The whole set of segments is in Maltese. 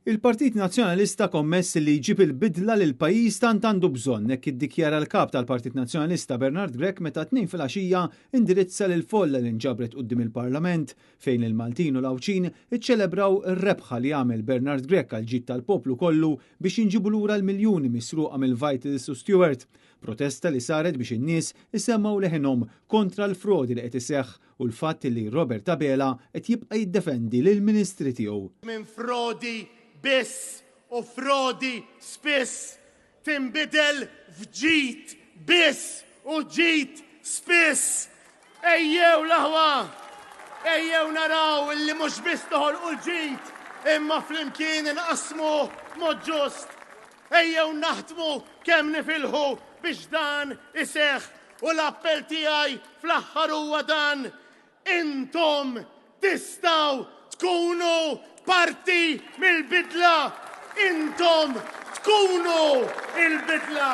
Il-Partit Nazzjonalista kommess li jġib il-bidla lil pajjiż tant għandu bżonn hekk iddikjara l-kap tal-Partit Nazzjonalista Bernard Grech meta tnejn filgħaxija indirizza lil folla li nġabret quddiem il-Parlament fejn il-Maltin u l-Awċin iċċelebraw ir-rebħa li għamel Bernard Grech għal ġid tal-poplu kollu biex jinġibu lura l-miljuni misruqa mill-Vitalist u Stewart. Protesta li saret biex in-nies isemmaw leħinhom kontra l-frodi li qed iseħħ u l-fatt li Robert Abela qed jibqa' jiddefendi lill-Ministri tiegħu. Minn frodi biss u frodi spiss tinbidel f'ġid biss u ġid spiss. Ejjew laħwa, ejjew naraw illi mhux biss toħolqu l-ġid imma flimkien inqasmu mod ġust. Ejjew naħdmu kemm nifilħu biex dan iseħħ u l-appell tiegħi fl-aħħar huwa dan: intom tistgħu tkunu parti mill-bidla, intom tkunu il-bidla.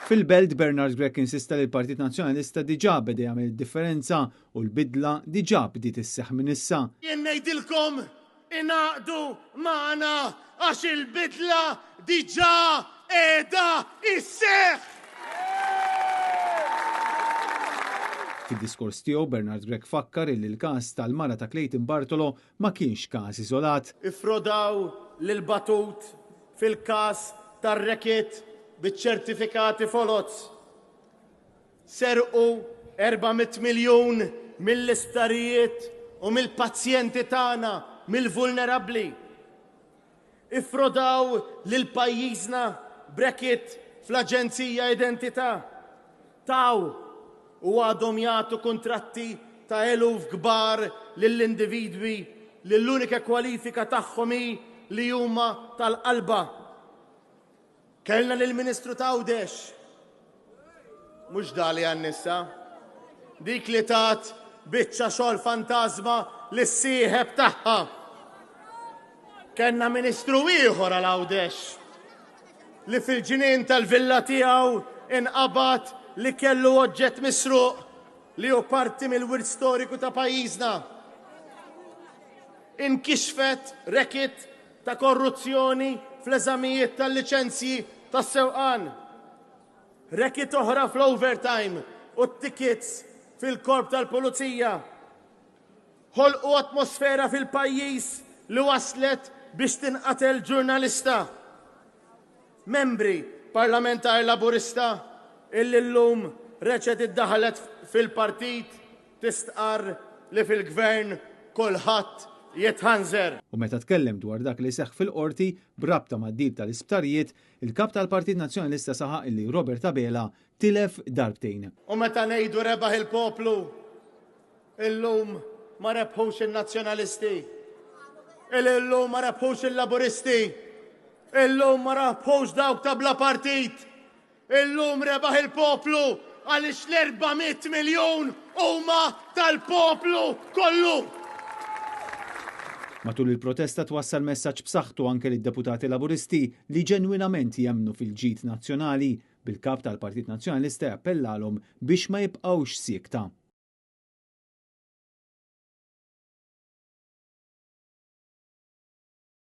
Fil-belt Bernard Grech insista li l-Partit Nazzjonalista diġà beda jagħmel differenza u l-bidla diġà bdiet isseħħ minn issa. Jien ngħidilkom ingħaqdu magħna għax il-bidla diġà qiegħda isseħħ. Fid-diskors tiegħu Bernard Grech fakkar illi l-każ tal-mara ta' Clayton Bartolo ma kienx każ iżolat. Ifrodaw lil Batut fil-każ tar-Rekit biċ-ċertifikati folots. Serqu 400 miljun mill-istarijiet u mill-pazjenti tagħna, mill-vulnerabbli. Ifrodaw lil pajjiżna b'Rekit fl-Aġenzija Identità. Taw u għadhom jagħtu kuntratti ta' eluf kbar lill-individwi li l-unika kwalifika tagħhom hi li huma tal-qalba. Kellna lill-Ministru Tawdex. Mhux dali għan-nisa. Dik li tat biċċa xogħol fantażma lis-sieħeb tagħha. Kellna Ministru ieħor għal Għawdex li fil-ġinien tal-villa tiegħu inqabad li kellu oġġett misruq li hu parti mill-wirt storiku ta' pajjiżna. Inkixfet rekit ta' korruzzjoni fl-eżamijiet tal-liċenzji tas-sewqan. Rekit oħra fl-overtime u t-tickets fil-korp tal-pulizija. Ħolqu atmosfera fil-pajjiż li waslet biex tinqatel ġurnalista. Membri parlamentari laburista illi llum reċet iddaħlet fil-partit tistqar li fil-gvern kulħadd jitħanżer. U meta tkellem dwar dak li seħħ fil-qorti brabta mad-dil tal-isptarijiet, il-kap tal-Partit Nazzjonalista saħaq illi Robert Abela tilef darbtejn. U meta ngħidu rebaħ il-poplu, illum ma rebħux in-nazzjonalisti, illum ma rebħux il-laburisti, illum ma rebħux dawk ta' bla partit. Illum rebaħ il-poplu għaliex l-400 miljun huma tal-poplu kollu. Matul il-protesta twassal messaġġ b'saħħtu anke lid-deputati laburisti li ġenwinament jemmnu fil-ġid nazzjonali bil-kap tal-Partit Nazzjonalista jappellalhom biex ma jibqgħux siekta.